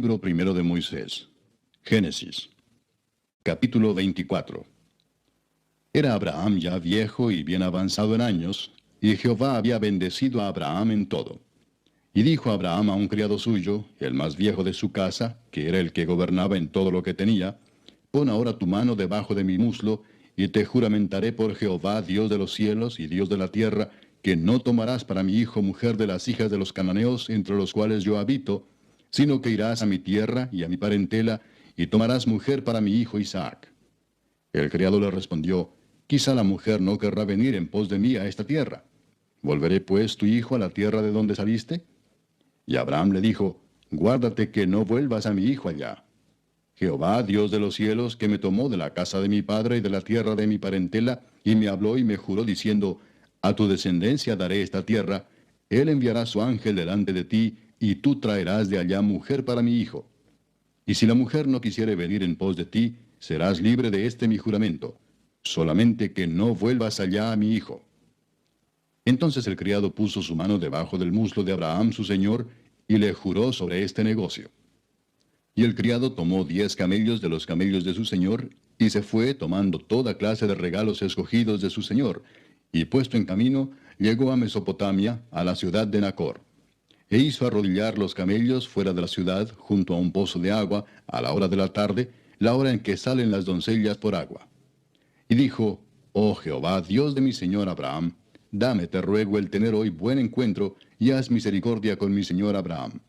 Libro primero de Moisés. Génesis. Capítulo 24. Era Abraham ya viejo y bien avanzado en años, y Jehová había bendecido a Abraham en todo. Y dijo Abraham a un criado suyo, el más viejo de su casa, que era el que gobernaba en todo lo que tenía: Pon ahora tu mano debajo de mi muslo, y te juramentaré por Jehová, Dios de los cielos y Dios de la tierra, que no tomarás para mi hijo mujer de las hijas de los cananeos entre los cuales yo habito, sino que irás a mi tierra y a mi parentela, y tomarás mujer para mi hijo Isaac. El criado le respondió: Quizá la mujer no querrá venir en pos de mí a esta tierra. ¿Volveré pues tu hijo a la tierra de donde saliste? Y Abraham le dijo: Guárdate que no vuelvas a mi hijo allá. Jehová, Dios de los cielos, que me tomó de la casa de mi padre y de la tierra de mi parentela, y me habló y me juró diciendo: A tu descendencia daré esta tierra, él enviará su ángel delante de ti, y tú traerás de allá mujer para mi hijo. Y si la mujer no quisiere venir en pos de ti, serás libre de este mi juramento, solamente que no vuelvas allá a mi hijo. Entonces el criado puso su mano debajo del muslo de Abraham su señor, y le juró sobre este negocio. Y el criado tomó 10 camellos de los camellos de su señor, y se fue tomando toda clase de regalos escogidos de su señor, y puesto en camino, llegó a Mesopotamia, a la ciudad de Nacor. E hizo arrodillar los camellos fuera de la ciudad, junto a un pozo de agua, a la hora de la tarde, la hora en que salen las doncellas por agua. Y dijo: Oh Jehová, Dios de mi señor Abraham, dame, te ruego, el tener hoy buen encuentro, y haz misericordia con mi señor Abraham.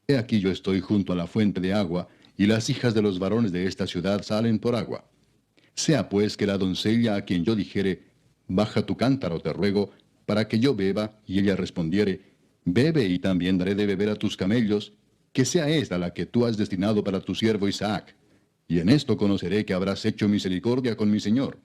He aquí yo estoy junto a la fuente de agua, y las hijas de los varones de esta ciudad salen por agua. Sea pues que la doncella a quien yo dijere: Baja tu cántaro, te ruego, para que yo beba, y ella respondiere: Bebe, y también daré de beber a tus camellos, que sea esta la que tú has destinado para tu siervo Isaac. Y en esto conoceré que habrás hecho misericordia con mi señor.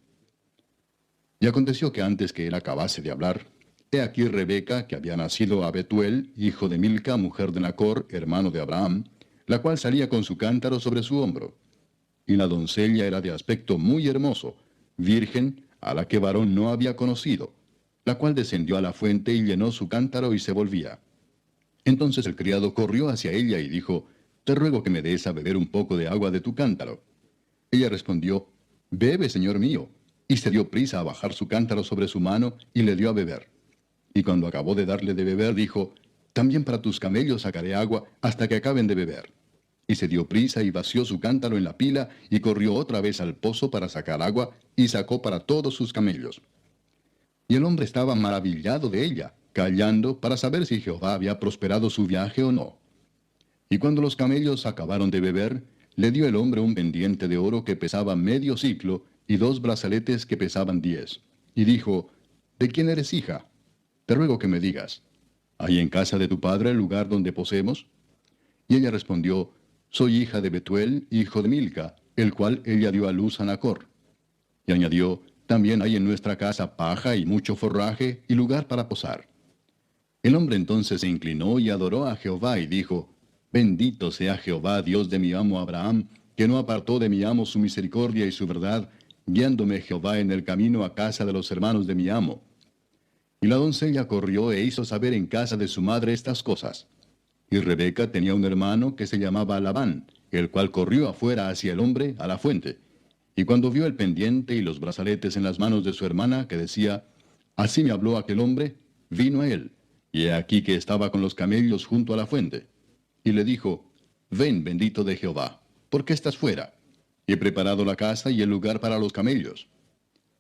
Y aconteció que antes que él acabase de hablar, he aquí Rebeca, que había nacido a Betuel, hijo de Milca, mujer de Nacor, hermano de Abraham, la cual salía con su cántaro sobre su hombro. Y la doncella era de aspecto muy hermoso, virgen, a la que varón no había conocido, la cual descendió a la fuente y llenó su cántaro y se volvía. Entonces el criado corrió hacia ella y dijo: Te ruego que me des a beber un poco de agua de tu cántaro. Ella respondió: Bebe, señor mío. Y se dio prisa a bajar su cántaro sobre su mano y le dio a beber. Y cuando acabó de darle de beber, dijo: También para tus camellos sacaré agua hasta que acaben de beber. Y se dio prisa y vació su cántaro en la pila, y corrió otra vez al pozo para sacar agua, y sacó para todos sus camellos. Y el hombre estaba maravillado de ella, callando para saber si Jehová había prosperado su viaje o no. Y cuando los camellos acabaron de beber, le dio el hombre un pendiente de oro que pesaba medio siclo, y 2 brazaletes que pesaban 10. Y dijo: ¿De quién eres hija? Te ruego que me digas: ¿hay en casa de tu padre el lugar donde posemos? Y ella respondió: Soy hija de Betuel, hijo de Milca, el cual ella dio a luz a Nacor. Y añadió: También hay en nuestra casa paja y mucho forraje y lugar para posar. El hombre entonces se inclinó y adoró a Jehová y dijo: Bendito sea Jehová, Dios de mi amo Abraham, que no apartó de mi amo su misericordia y su verdad, guiándome Jehová en el camino a casa de los hermanos de mi amo. Y la doncella corrió e hizo saber en casa de su madre estas cosas. Y Rebeca tenía un hermano que se llamaba Labán, el cual corrió afuera hacia el hombre a la fuente. Y cuando vio el pendiente y los brazaletes en las manos de su hermana, que decía: Así me habló aquel hombre, vino a él, y he aquí que estaba con los camellos junto a la fuente. Y le dijo: Ven, bendito de Jehová, ¿por qué estás fuera? He preparado la casa y el lugar para los camellos.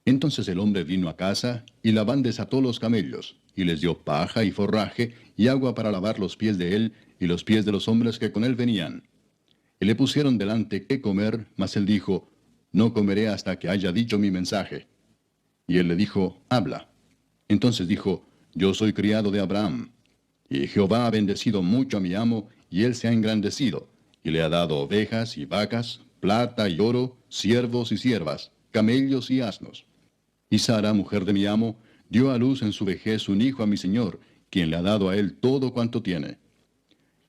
Entonces el hombre vino a casa, y Labán desató los camellos, y les dio paja y forraje, y agua para lavar los pies de él, y los pies de los hombres que con él venían. Y le pusieron delante qué comer, mas él dijo: No comeré hasta que haya dicho mi mensaje. Y él le dijo: Habla. Entonces dijo: Yo soy criado de Abraham. Y Jehová ha bendecido mucho a mi amo, y él se ha engrandecido, y le ha dado ovejas y vacas, plata y oro, siervos y siervas, camellos y asnos. Y Sara, mujer de mi amo, dio a luz en su vejez un hijo a mi señor, quien le ha dado a él todo cuanto tiene.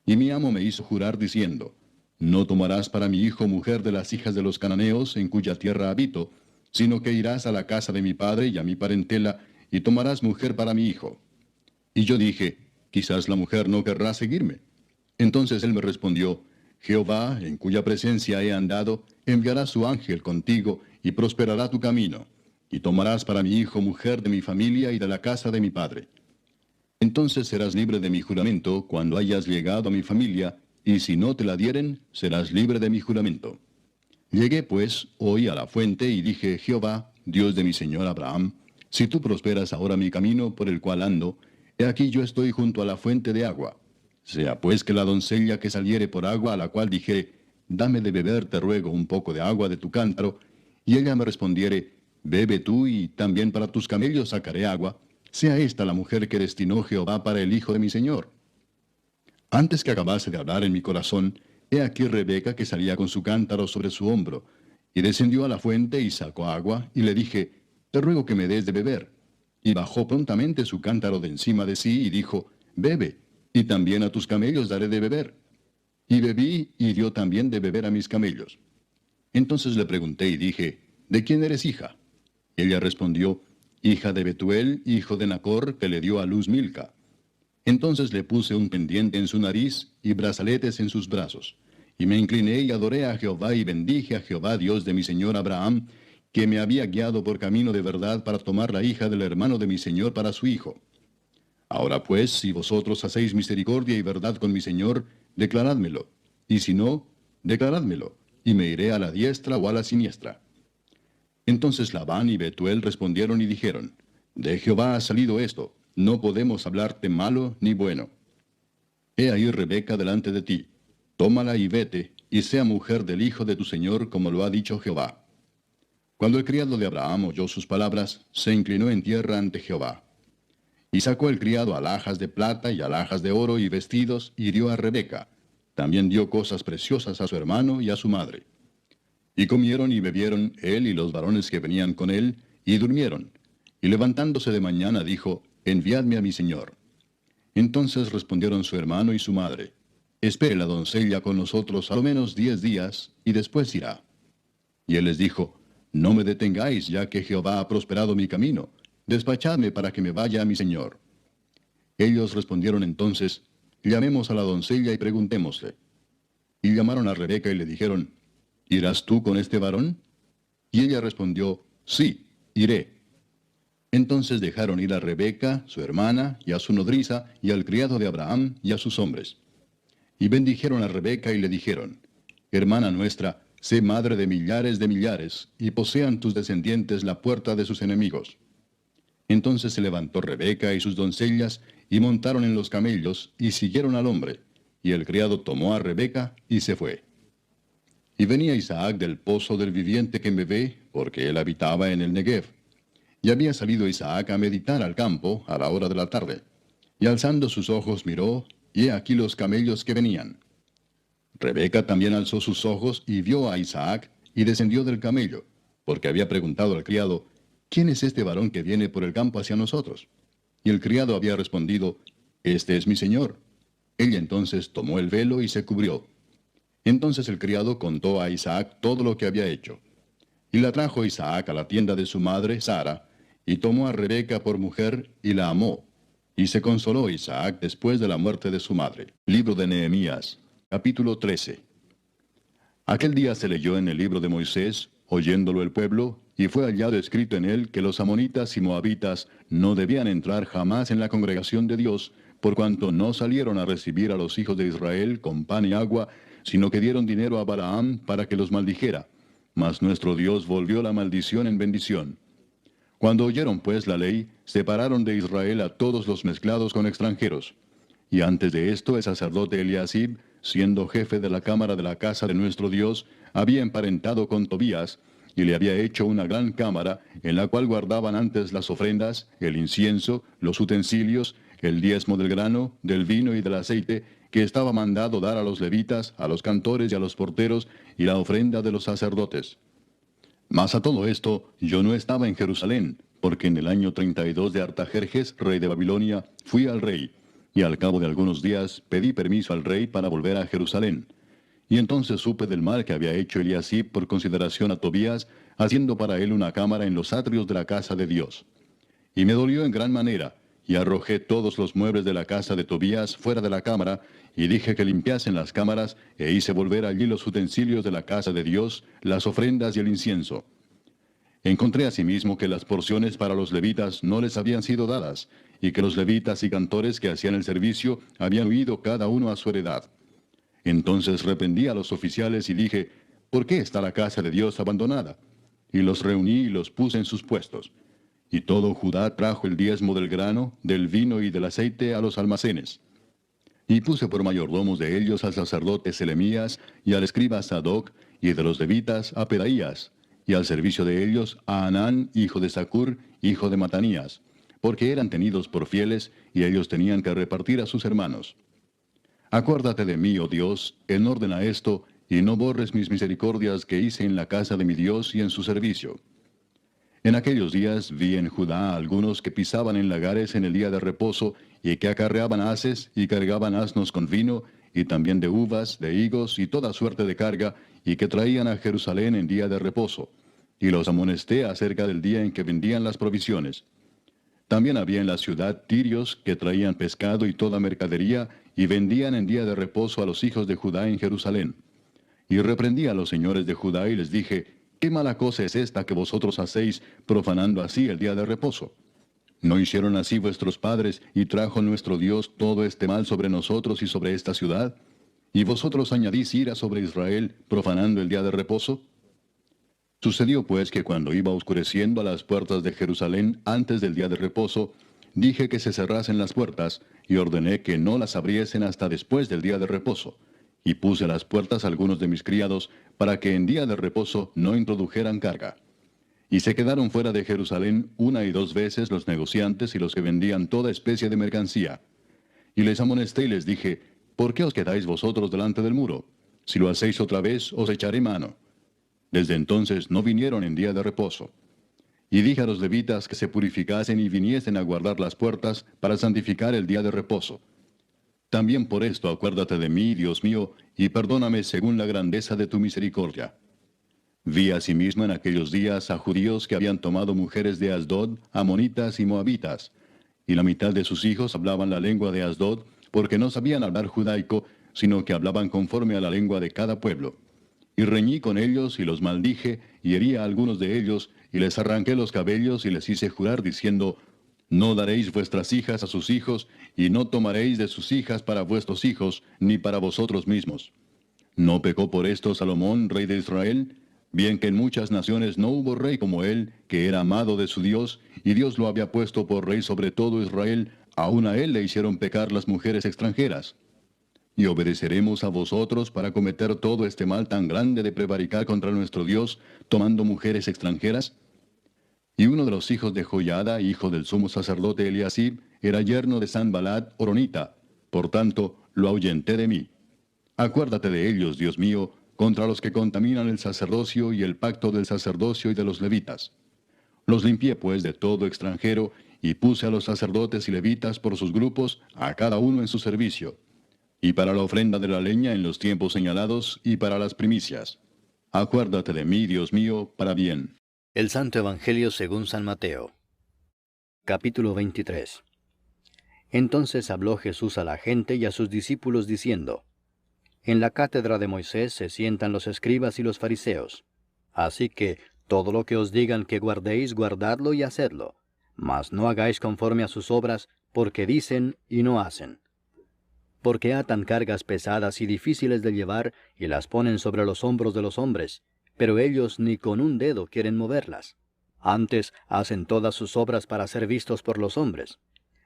Y mi amo me hizo jurar diciendo: No tomarás para mi hijo mujer de las hijas de los cananeos, en cuya tierra habito, sino que irás a la casa de mi padre y a mi parentela, y tomarás mujer para mi hijo. Y yo dije: Quizás la mujer no querrá seguirme. Entonces él me respondió: Jehová, en cuya presencia he andado, enviará su ángel contigo, y prosperará tu camino, y tomarás para mi hijo mujer de mi familia y de la casa de mi padre. Entonces serás libre de mi juramento cuando hayas llegado a mi familia, y si no te la dieren, serás libre de mi juramento. Llegué pues hoy a la fuente y dije, Jehová, Dios de mi señor Abraham, si tú prosperas ahora mi camino por el cual ando, he aquí yo estoy junto a la fuente de agua. Sea pues que la doncella que saliere por agua, a la cual dijere, dame de beber, te ruego, un poco de agua de tu cántaro, y ella me respondiere, bebe tú, y también para tus camellos sacaré agua, sea esta la mujer que destinó Jehová para el hijo de mi señor. Antes que acabase de hablar en mi corazón, he aquí Rebeca que salía con su cántaro sobre su hombro, y descendió a la fuente y sacó agua, y le dije, te ruego que me des de beber. Y bajó prontamente su cántaro de encima de sí, y dijo, bebe, y también a tus camellos daré de beber. Y bebí, y dio también de beber a mis camellos. Entonces le pregunté y dije, ¿de quién eres hija? Ella respondió, hija de Betuel, hijo de Nacor, que le dio a luz Milca. Entonces le puse un pendiente en su nariz y brazaletes en sus brazos. Y me incliné y adoré a Jehová y bendije a Jehová, Dios de mi señor Abraham, que me había guiado por camino de verdad para tomar la hija del hermano de mi señor para su hijo. Ahora pues, si vosotros hacéis misericordia y verdad con mi señor, declarádmelo, y si no, declarádmelo, y me iré a la diestra o a la siniestra. Entonces Labán y Betuel respondieron y dijeron, de Jehová ha salido esto, no podemos hablarte malo ni bueno. He ahí Rebeca delante de ti, tómala y vete, y sea mujer del hijo de tu señor, como lo ha dicho Jehová. Cuando el criado de Abraham oyó sus palabras, se inclinó en tierra ante Jehová. Y sacó el criado alhajas de plata y alhajas de oro y vestidos, y dio a Rebeca. También dio cosas preciosas a su hermano y a su madre. Y comieron y bebieron él y los varones que venían con él, y durmieron. Y levantándose de mañana dijo, enviadme a mi señor. Entonces respondieron su hermano y su madre, espere la doncella con nosotros a lo menos 10 días, y después irá. Y él les dijo, no me detengáis, ya que Jehová ha prosperado mi camino. Despachadme para que me vaya a mi señor. Ellos respondieron entonces, llamemos a la doncella y preguntémosle. Y llamaron a Rebeca y le dijeron, ¿irás tú con este varón? Y ella respondió, sí, iré. Entonces dejaron ir a Rebeca, su hermana, y a su nodriza, y al criado de Abraham, y a sus hombres. Y bendijeron a Rebeca y le dijeron, hermana nuestra, sé madre de millares, y posean tus descendientes la puerta de sus enemigos. Entonces se levantó Rebeca y sus doncellas, y montaron en los camellos, y siguieron al hombre. Y el criado tomó a Rebeca, y se fue. Y venía Isaac del pozo del viviente que me ve, porque él habitaba en el Negev. Y había salido Isaac a meditar al campo a la hora de la tarde. Y alzando sus ojos miró, y he aquí los camellos que venían. Rebeca también alzó sus ojos y vio a Isaac, y descendió del camello, porque había preguntado al criado, ¿quién es este varón que viene por el campo hacia nosotros? Y el criado había respondido, este es mi señor. Ella entonces tomó el velo y se cubrió. Entonces el criado contó a Isaac todo lo que había hecho. Y la trajo Isaac a la tienda de su madre, Sara, y tomó a Rebeca por mujer, y la amó. Y se consoló Isaac después de la muerte de su madre. Libro de Nehemías, capítulo 13. Aquel día se leyó en el libro de Moisés, oyéndolo el pueblo, y fue hallado escrito en él que los amonitas y moabitas no debían entrar jamás en la congregación de Dios, por cuanto no salieron a recibir a los hijos de Israel con pan y agua, sino que dieron dinero a Balaam para que los maldijera. Mas nuestro Dios volvió la maldición en bendición. Cuando oyeron pues la ley, separaron de Israel a todos los mezclados con extranjeros. Y antes de esto el sacerdote Eliasib, siendo jefe de la cámara de la casa de nuestro Dios, había emparentado con Tobías, y le había hecho una gran cámara, en la cual guardaban antes las ofrendas, el incienso, los utensilios, el diezmo del grano, del vino y del aceite, que estaba mandado dar a los levitas, a los cantores y a los porteros, y la ofrenda de los sacerdotes. Mas a todo esto yo no estaba en Jerusalén, porque en el año 32 de Artajerjes, rey de Babilonia, fui al rey, y al cabo de algunos días pedí permiso al rey para volver a Jerusalén. Y entonces supe del mal que había hecho Eliasib por consideración a Tobías, haciendo para él una cámara en los atrios de la casa de Dios. Y me dolió en gran manera, y arrojé todos los muebles de la casa de Tobías fuera de la cámara, y dije que limpiasen las cámaras, e hice volver allí los utensilios de la casa de Dios, las ofrendas y el incienso. Encontré asimismo que las porciones para los levitas no les habían sido dadas, y que los levitas y cantores que hacían el servicio habían huido cada uno a su heredad. Entonces reprendí a los oficiales y dije, ¿por qué está la casa de Dios abandonada? Y los reuní y los puse en sus puestos. Y todo Judá trajo el diezmo del grano, del vino y del aceite a los almacenes. Y puse por mayordomos de ellos al sacerdote Selemías y al escriba Sadoc, y de los levitas a Pedaías, y al servicio de ellos a Anán, hijo de Zacur, hijo de Matanías, porque eran tenidos por fieles, y ellos tenían que repartir a sus hermanos. Acuérdate de mí, oh Dios, en orden a esto, y no borres mis misericordias que hice en la casa de mi Dios y en su servicio. En aquellos días vi en Judá a algunos que pisaban en lagares en el día de reposo, y que acarreaban haces y cargaban asnos con vino, y también de uvas, de higos y toda suerte de carga, y que traían a Jerusalén en día de reposo. Y los amonesté acerca del día en que vendían las provisiones. También había en la ciudad tirios que traían pescado y toda mercadería, y vendían en día de reposo a los hijos de Judá en Jerusalén. Y reprendí a los señores de Judá y les dije, ¿qué mala cosa es esta que vosotros hacéis, profanando así el día de reposo? ¿No hicieron así vuestros padres, y trajo nuestro Dios todo este mal sobre nosotros y sobre esta ciudad? ¿Y vosotros añadís ira sobre Israel, profanando el día de reposo? Sucedió pues que cuando iba oscureciendo a las puertas de Jerusalén antes del día de reposo, dije que se cerrasen las puertas, y ordené que no las abriesen hasta después del día de reposo. Y puse a las puertas algunos de mis criados, para que en día de reposo no introdujeran carga. Y se quedaron fuera de Jerusalén 1 y 2 veces los negociantes y los que vendían toda especie de mercancía. Y les amonesté y les dije, ¿por qué os quedáis vosotros delante del muro? Si lo hacéis otra vez, os echaré mano. Desde entonces no vinieron en día de reposo. Y dije a los levitas que se purificasen y viniesen a guardar las puertas para santificar el día de reposo. También por esto acuérdate de mí, Dios mío, y perdóname según la grandeza de tu misericordia. Vi asimismo en aquellos días a judíos que habían tomado mujeres de Asdod, amonitas y moabitas, y la mitad de sus hijos hablaban la lengua de Asdod, porque no sabían hablar judaico, sino que hablaban conforme a la lengua de cada pueblo. Y reñí con ellos y los maldije, y herí a algunos de ellos, y les arranqué los cabellos y les hice jurar diciendo, no daréis vuestras hijas a sus hijos, y no tomaréis de sus hijas para vuestros hijos, ni para vosotros mismos. ¿No pecó por esto Salomón, rey de Israel? Bien que en muchas naciones no hubo rey como él, que era amado de su Dios, y Dios lo había puesto por rey sobre todo Israel, aun a él le hicieron pecar las mujeres extranjeras. Y obedeceremos a vosotros para cometer todo este mal tan grande de prevaricar contra nuestro Dios, tomando mujeres extranjeras. Y uno de los hijos de Joiada, hijo del sumo sacerdote Eliasib, era yerno de Sanballat horonita, por tanto lo ahuyenté de mí. Acuérdate de ellos, Dios mío, contra los que contaminan el sacerdocio y el pacto del sacerdocio y de los levitas. Los limpié pues de todo extranjero, y puse a los sacerdotes y levitas por sus grupos, a cada uno en su servicio, y para la ofrenda de la leña en los tiempos señalados, y para las primicias. Acuérdate de mí, Dios mío, para bien. El Santo Evangelio según San Mateo. Capítulo 23. Entonces habló Jesús a la gente y a sus discípulos diciendo, en la cátedra de Moisés se sientan los escribas y los fariseos. Así que todo lo que os digan que guardéis, guardadlo y hacedlo. Mas no hagáis conforme a sus obras, porque dicen y no hacen. Porque atan cargas pesadas y difíciles de llevar, y las ponen sobre los hombros de los hombres, pero ellos ni con un dedo quieren moverlas. Antes hacen todas sus obras para ser vistos por los hombres,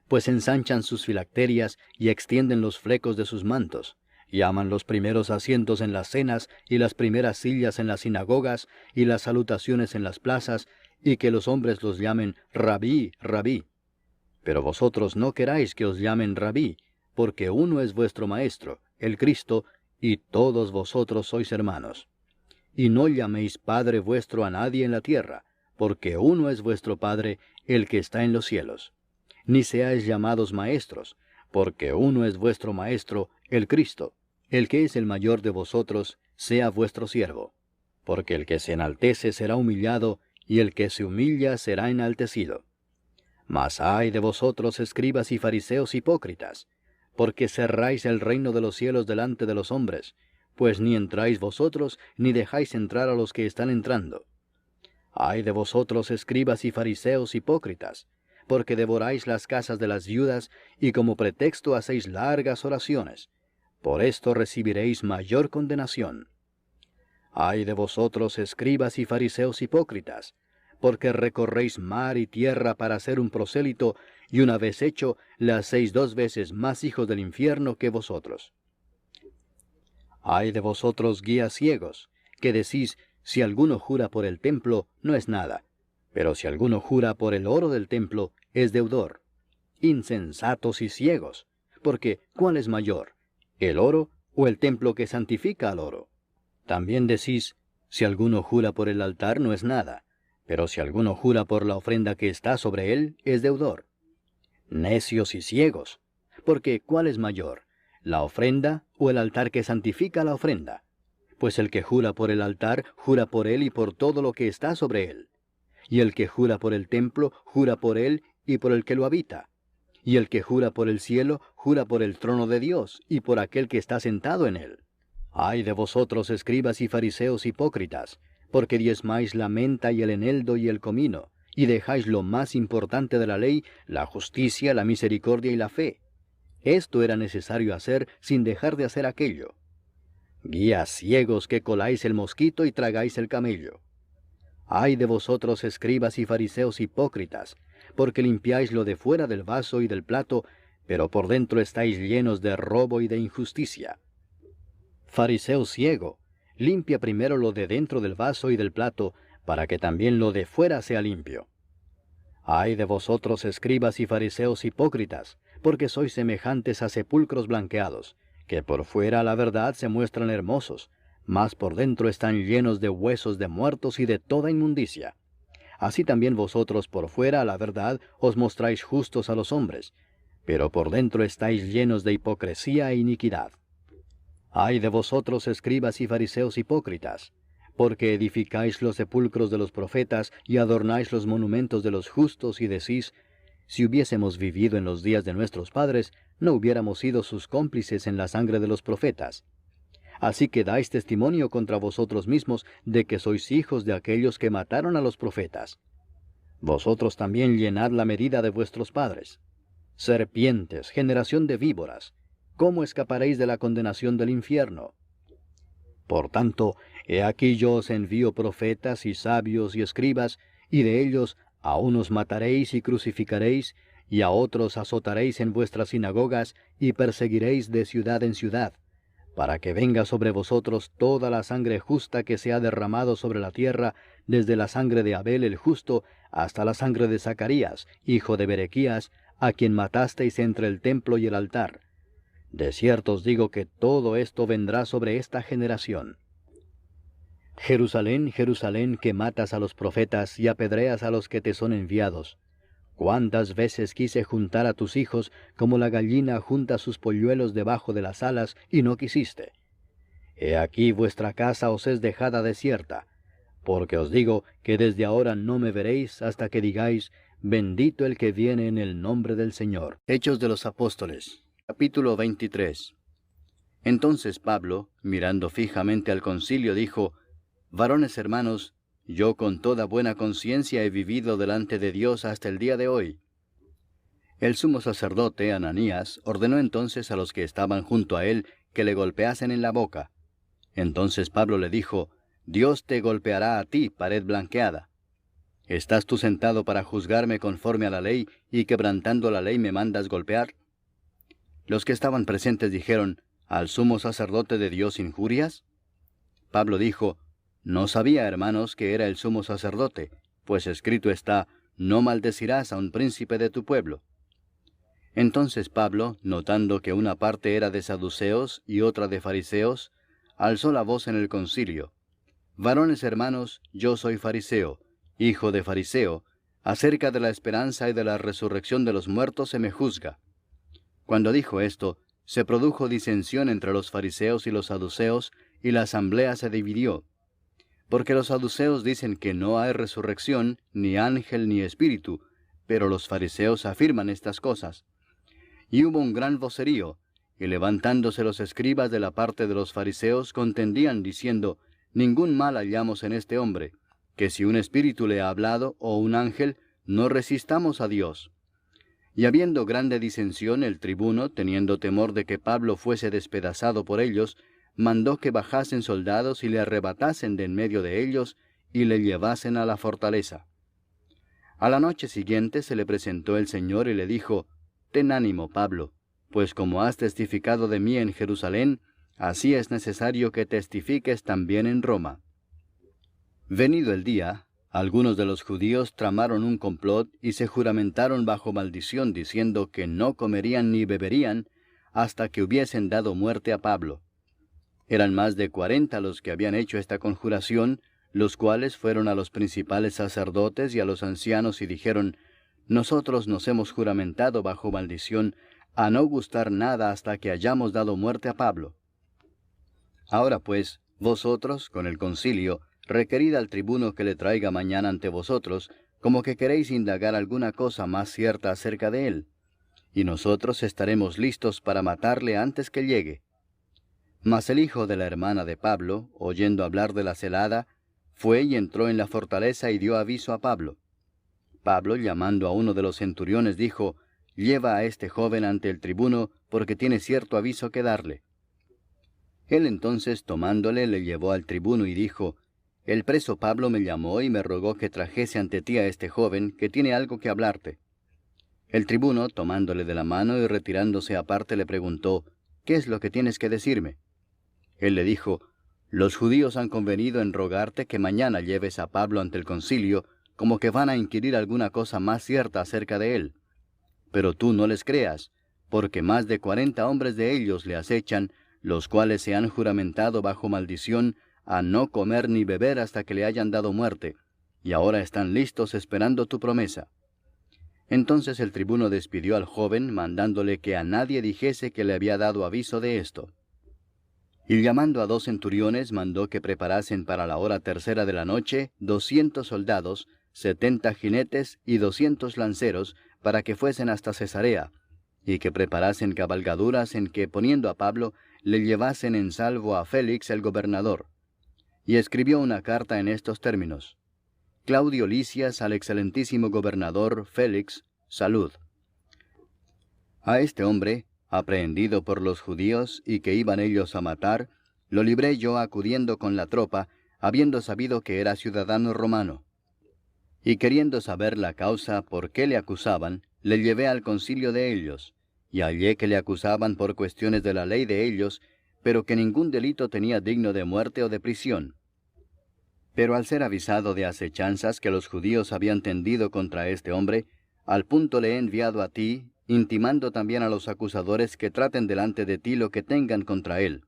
pues ensanchan sus filacterias y extienden los flecos de sus mantos, y aman los primeros asientos en las cenas y las primeras sillas en las sinagogas y las salutaciones en las plazas, y que los hombres los llamen Rabí, Rabí. Pero vosotros no queráis que os llamen Rabí, porque uno es vuestro Maestro, el Cristo, y todos vosotros sois hermanos. Y no llaméis Padre vuestro a nadie en la tierra, porque uno es vuestro Padre, el que está en los cielos. Ni seáis llamados maestros, porque uno es vuestro Maestro, el Cristo. El que es el mayor de vosotros, sea vuestro siervo. Porque el que se enaltece será humillado, y el que se humilla será enaltecido. Mas ay de vosotros, escribas y fariseos hipócritas, porque cerráis el reino de los cielos delante de los hombres, pues ni entráis vosotros, ni dejáis entrar a los que están entrando. Ay de vosotros, escribas y fariseos hipócritas, porque devoráis las casas de las viudas, y como pretexto hacéis largas oraciones. Por esto recibiréis mayor condenación. Ay de vosotros, escribas y fariseos hipócritas, porque recorréis mar y tierra para ser un prosélito, y una vez hecho, le hacéis 2 veces más hijos del infierno que vosotros. Ay de vosotros, guías ciegos, que decís, si alguno jura por el templo, no es nada, pero si alguno jura por el oro del templo, es deudor. Insensatos y ciegos, porque ¿cuál es mayor, el oro o el templo que santifica al oro? También decís, si alguno jura por el altar, no es nada, pero si alguno jura por la ofrenda que está sobre él, es deudor. Necios y ciegos, porque ¿cuál es mayor, la ofrenda o el altar que santifica la ofrenda? Pues el que jura por el altar, jura por él y por todo lo que está sobre él. Y el que jura por el templo, jura por él y por el que lo habita. Y el que jura por el cielo, jura por el trono de Dios y por aquel que está sentado en él. Ay de vosotros, escribas y fariseos hipócritas, porque diezmáis la menta y el eneldo y el comino, y dejáis lo más importante de la ley, la justicia, la misericordia y la fe. Esto era necesario hacer sin dejar de hacer aquello. Guías ciegos que coláis el mosquito y tragáis el camello. Ay de vosotros, escribas y fariseos hipócritas, porque limpiáis lo de fuera del vaso y del plato, pero por dentro estáis llenos de robo y de injusticia. Fariseo ciego, limpia primero lo de dentro del vaso y del plato, para que también lo de fuera sea limpio. Ay de vosotros, escribas y fariseos hipócritas, porque sois semejantes a sepulcros blanqueados, que por fuera a la verdad se muestran hermosos, mas por dentro están llenos de huesos de muertos y de toda inmundicia. Así también vosotros por fuera a la verdad os mostráis justos a los hombres, pero por dentro estáis llenos de hipocresía e iniquidad. Ay de vosotros, escribas y fariseos hipócritas, porque edificáis los sepulcros de los profetas y adornáis los monumentos de los justos y decís, si hubiésemos vivido en los días de nuestros padres, no hubiéramos sido sus cómplices en la sangre de los profetas. Así que dais testimonio contra vosotros mismos de que sois hijos de aquellos que mataron a los profetas. Vosotros también llenad la medida de vuestros padres. Serpientes, generación de víboras, ¿cómo escaparéis de la condenación del infierno? Por tanto, he aquí yo os envío profetas y sabios y escribas, y de ellos a unos mataréis y crucificaréis, y a otros azotaréis en vuestras sinagogas, y perseguiréis de ciudad en ciudad, para que venga sobre vosotros toda la sangre justa que se ha derramado sobre la tierra, desde la sangre de Abel el justo, hasta la sangre de Zacarías, hijo de Berequías, a quien matasteis entre el templo y el altar. De cierto os digo que todo esto vendrá sobre esta generación. Jerusalén, Jerusalén, que matas a los profetas y apedreas a los que te son enviados. ¿Cuántas veces quise juntar a tus hijos como la gallina junta sus polluelos debajo de las alas, y no quisiste? He aquí vuestra casa os es dejada desierta, porque os digo que desde ahora no me veréis hasta que digáis, bendito el que viene en el nombre del Señor. Hechos de los Apóstoles, capítulo 23. Entonces Pablo, mirando fijamente al concilio, dijo, varones hermanos, yo con toda buena conciencia he vivido delante de Dios hasta el día de hoy. El sumo sacerdote, Ananías, ordenó entonces a los que estaban junto a él que le golpeasen en la boca. Entonces Pablo le dijo, Dios te golpeará a ti, pared blanqueada. ¿Estás tú sentado para juzgarme conforme a la ley, y quebrantando la ley me mandas golpear? Los que estaban presentes dijeron, ¿al sumo sacerdote de Dios injurias? Pablo dijo, no sabía, hermanos, que era el sumo sacerdote, pues escrito está, no maldecirás a un príncipe de tu pueblo. Entonces Pablo, notando que una parte era de saduceos y otra de fariseos, alzó la voz en el concilio. Varones hermanos, yo soy fariseo, hijo de fariseo, acerca de la esperanza y de la resurrección de los muertos se me juzga. Cuando dijo esto, se produjo disensión entre los fariseos y los saduceos, y la asamblea se dividió. Porque los saduceos dicen que no hay resurrección, ni ángel ni espíritu, pero los fariseos afirman estas cosas. Y hubo un gran vocerío, y levantándose los escribas de la parte de los fariseos contendían diciendo, ningún mal hallamos en este hombre, que si un espíritu le ha hablado, o un ángel, no resistamos a Dios. Y habiendo grande disensión, el tribuno, teniendo temor de que Pablo fuese despedazado por ellos, mandó que bajasen soldados y le arrebatasen de en medio de ellos, y le llevasen a la fortaleza. A la noche siguiente se le presentó el Señor y le dijo, ten ánimo, Pablo, pues como has testificado de mí en Jerusalén, así es necesario que testifiques también en Roma. Venido el día, algunos de los judíos tramaron un complot y se juramentaron bajo maldición, diciendo que no comerían ni beberían hasta que hubiesen dado muerte a Pablo. Eran más de 40 los que habían hecho esta conjuración, los cuales fueron a los principales sacerdotes y a los ancianos y dijeron, nosotros nos hemos juramentado bajo maldición a no gustar nada hasta que hayamos dado muerte a Pablo. Ahora pues, vosotros, con el concilio, requerid al tribuno que le traiga mañana ante vosotros, como que queréis indagar alguna cosa más cierta acerca de él, y nosotros estaremos listos para matarle antes que llegue. Mas el hijo de la hermana de Pablo, oyendo hablar de la celada, fue y entró en la fortaleza y dio aviso a Pablo. Pablo, llamando a uno de los centuriones, dijo, lleva a este joven ante el tribuno, porque tiene cierto aviso que darle. Él entonces, tomándole, le llevó al tribuno y dijo, el preso Pablo me llamó y me rogó que trajese ante ti a este joven, que tiene algo que hablarte. El tribuno, tomándole de la mano y retirándose aparte, le preguntó, ¿qué es lo que tienes que decirme? Él le dijo, los judíos han convenido en rogarte que mañana lleves a Pablo ante el concilio, como que van a inquirir alguna cosa más cierta acerca de él. Pero tú no les creas, porque más de 40 hombres de ellos le acechan, los cuales se han juramentado bajo maldición a no comer ni beber hasta que le hayan dado muerte, y ahora están listos esperando tu promesa. Entonces el tribuno despidió al joven, mandándole que a nadie dijese que le había dado aviso de esto. Y llamando a 2 centuriones, mandó que preparasen para la hora tercera de la noche 200 soldados, 70 jinetes y 200 lanceros, para que fuesen hasta Cesarea, y que preparasen cabalgaduras en que, poniendo a Pablo, le llevasen en salvo a Félix el gobernador. Y escribió una carta en estos términos: Claudio Lisias al excelentísimo gobernador Félix, salud. A este hombre, aprehendido por los judíos y que iban ellos a matar, lo libré yo acudiendo con la tropa, habiendo sabido que era ciudadano romano. Y queriendo saber la causa por qué le acusaban, le llevé al concilio de ellos, y hallé que le acusaban por cuestiones de la ley de ellos, pero que ningún delito tenía digno de muerte o de prisión. Pero al ser avisado de acechanzas que los judíos habían tendido contra este hombre, al punto le he enviado a ti, intimando también a los acusadores que traten delante de ti lo que tengan contra él.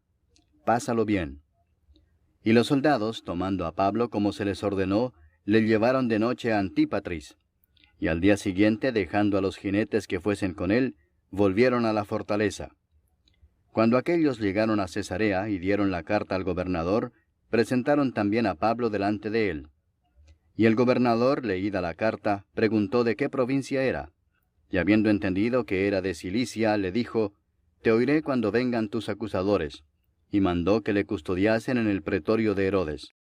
Pásalo bien. Y los soldados, tomando a Pablo como se les ordenó, le llevaron de noche a Antípatris. Y al día siguiente, dejando a los jinetes que fuesen con él, volvieron a la fortaleza. Cuando aquellos llegaron a Cesarea y dieron la carta al gobernador, presentaron también a Pablo delante de él. Y el gobernador, leída la carta, preguntó de qué provincia era. Y habiendo entendido que era de Cilicia, le dijo, te oiré cuando vengan tus acusadores. Y mandó que le custodiasen en el pretorio de Herodes.